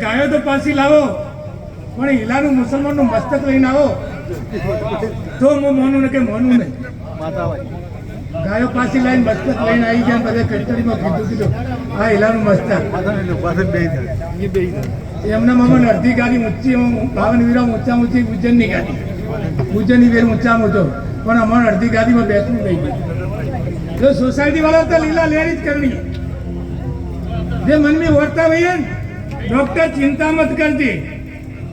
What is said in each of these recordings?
ગાયો તો પાછી લાવો પણ હિલાનું મુસલમાનનું મસ્તક લઈને આવો તો હું મોનું ને કે મોનું નહીં. ગાયો પાછી લાવીને મસ્તક લઈને આવી ગયા. બધે કચડીમાં કીધું આ હિલાનું મસ્તક એમના મામા અડધી ગાડી ઊંચી 52 વીરા ઊંચા ઊંચી ઉજ્જૈનની ગાડી ઉજ્જૈનની વેર ઊંચા ઊંચો પણ અમારે અડધી ગાડીમાં બેસવું થઈ ગયું. જો સોસાયટી વાળા તો લીલા લેરી જ કરવી જે મનની ઓળતા હોય ને ડોક્ટર ચિંતા મત કરતી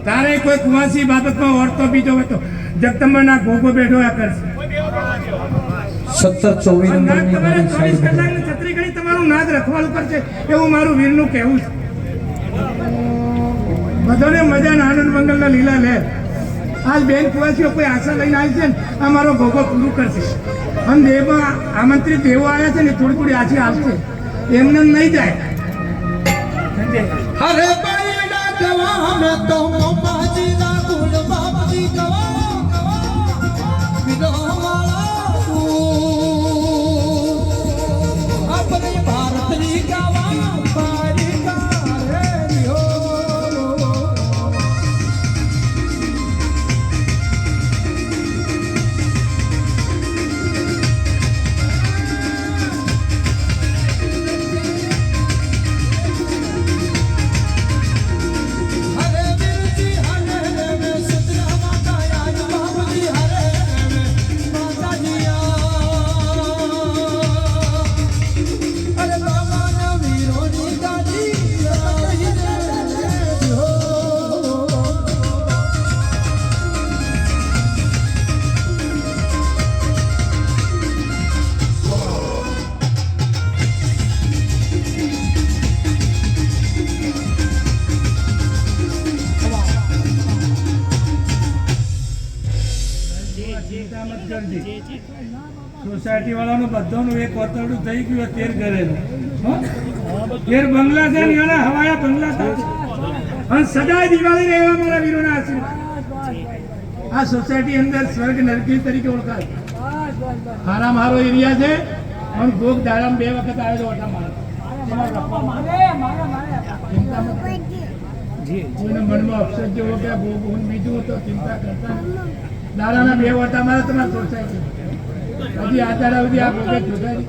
તારે કોઈ કુવાસી બાબતમાં ઓળતો બીજો હોય તો જગદંબાના ભોગો બેઠો કરશે. 17-24 નંબરની ગાડી સાઈડ પર છત્રી ઘડી તમારું નાદ રખવાલું કરશે એવું મારું વીરનું કહેવું છે. બધાને મજા આનંદ મંગલના લીલા લે. આજ બેન કુવાસીઓ કોઈ આશા લઈને આવી છે ને આ મારો ભોગો પૂરું કરશે. અને દેવમાં આમંત્રિત દેવો આવ્યા છે ને થોડી થોડી આશી આવશે એમને નહીં જાય. અરે બૈડા ગવા મે તો મોમાજી ના ગુણ બાપજી ગવા વિનો વાળા આપણે ભારતની ગવા પારી રે રિયો સોસાયટી વાળાનું બધાનું એક વાતરડું થઈ ગયું 13 ઘરેનું 13 બંગલા છે ને એના હવાયા બંગલા થાય અને સદાય દિવાળી રહેવા મારા વીરોના આશીર્વાદ. આ સોસાયટી અંદર સ્વર્ગ નરકી તરીકે ઓળખાય. હારામ હારો એરિયા છે અને ભોગ દાડામાં 2 વખત આવે તો ઓટા મારે. કોઈને મનમાં અફસોસ જેવો કે ભોગ બીજું તો ચિંતા કરતા દાડાના 2 ઓટા મારે તમારે સોસાયટી હજી આ દાડા સુધી આ ભોગે જોડાય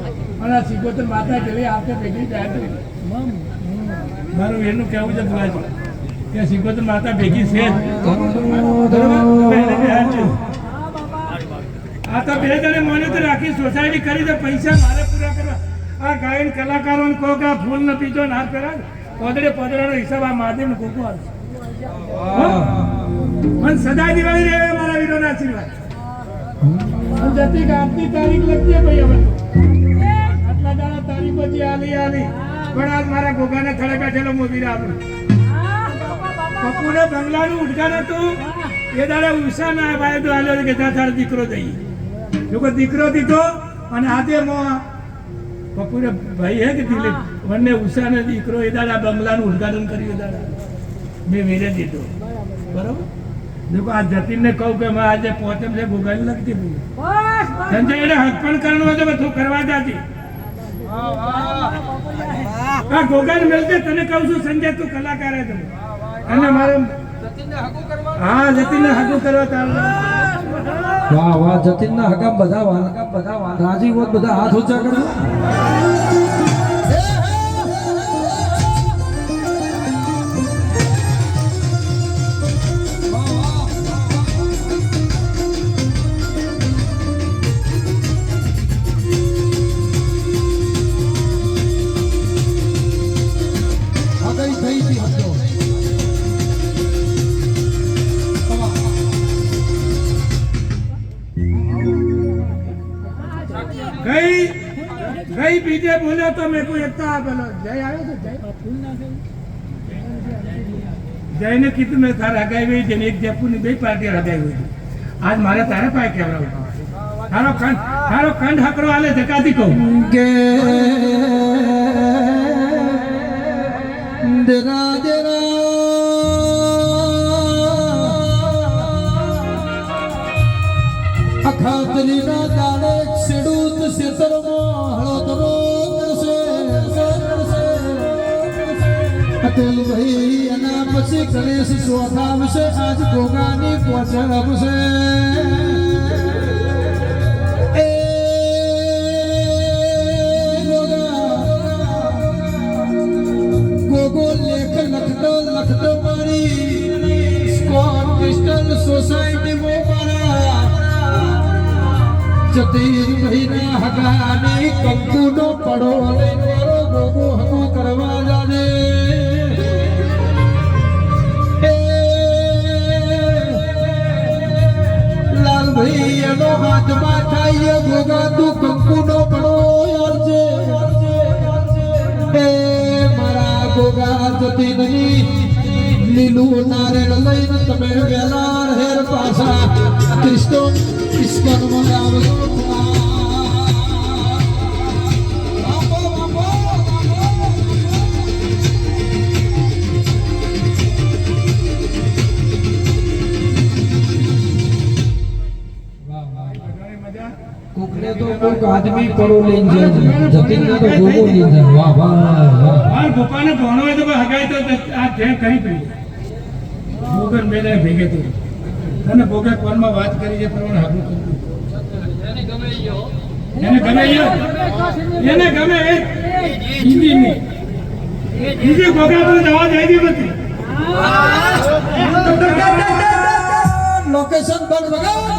અને આ સિગોતર માતા જેવી આપે ભેગી જાય. મારું એનું કહેવું છે ભુવાજી કે સિગોતર માતા ભેગી છે. આ તો 2 જણે મને તો રાખી સોસાયટી કરી દે પૈસા મારે પૂરા કરવા. આ ગાયન કલાકારોને કહો કે આ ફૂલ ન પીજો ના કરાય પોદડે પોદડાનો હિસાબ આ મહાદેવ ને કોકો આવશે. મને સદા દિવાળી રહે મારા વીરોના આશીર્વાદ. જતી આજની તારીખ લખજે ભાઈ હવે આટલા દાડા તારીખો જે આલી પણ આજ મારા ગોગાને થડે બેઠેલો મોવીર આપણું પપ્પુને બંગલાનું ઉદ્ઘાટન હતું એ દાડે ઉષા ના વાયદો આલ્યો કે તારો દીકરો દઈએ લોકો દીકરો દીધો અને આજે પપ્પુને ભાઈ હે કે દિલીપ બંને ઉષા ને દીકરો એ દાડા બંગલાનું ઉદ્ઘાટન કર્યું. દાડા મેં વેરે દીધો બરોબર. देखो आज जतीन ने कहूं कि मैं आज पहुंचे से भूगाई लगती भूल संजय ने हक पण करनो तो मैं तो करवा जाती आ गोगान मिलते तने कहूं છું संजय तू कलाकार है तुम અને મારે જતીન ને હગો કરવા હા જતીન ને હગો કરવા તાર વાહ વાહ જતીન ના હગા બધા રાજી હોત બધા હાથ ઊંચા કરો. कई बीजे बोले तो मेरे को एकता बोलो जय आयो तो जय जय ने कितने में थार हगाई हुई जन एक जयपुर ने 2 पार्टी हगाई हुई. आज मारे तारे पाए कैमरा थारो खंड हकरो आले धकाती को के देरा देरा अखातली ना दाड़े सिडूत सितरमो हळदरो करसे પટેલ ભાઈ એના પછી ગણેશ ચોથા આવશે આજ ગોગાની પોચર આવશે એ ગોગો લેખ લખતો મારી સ્કોટ ક્રિસ્ટલ સોસાયટી મારા જતીર મહિના હગાની કંકુનો પડો લઈને ગોગો હગો કરવા જાને લાલ ભાઈ એનો હાથમાં થાય ગોગા તું કંકુનો પડો યાર છે મારા ગોગા જતી નહીં લીલું નારેણ લઈને તમે વેલા હેર પાછા ક્રિસ્ટો ઇસ્કોનમાં આવજો કોકને તો કોક આદમી પડો લઈને જાય છે જતીનને તો ગોગો લઈને જાય વાહ વાહ વાહ મારા પપ્પાને ભણો હોય તો કોઈ હગાઈ તો આ ધ્યાન કરી પડી ભોગન બેને ભેગે તો અને ભોગે કોનમાં વાત કરી છે પ્રમાણે હાગું કર્યું એને ગમે એ હિન્દીની બીજી ભોગા તો જવા જાય નથી લોકેશન બંધ વગર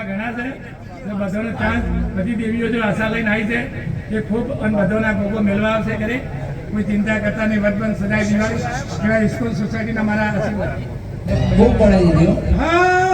ઘણા છે બધાને ત્યાં બધી દેવીઓ જો આશા લઈને આવી છે એ ખૂબ અને બધાના ભોગો મેળવા આવશે કરે કોઈ ચિંતા કરતા નહીં વટબંધ સદાય દિવાળી એવા સ્કૂલ સોસાયટીના મારા આશીર્વાદ ખૂબ પડાઈ દીધો હા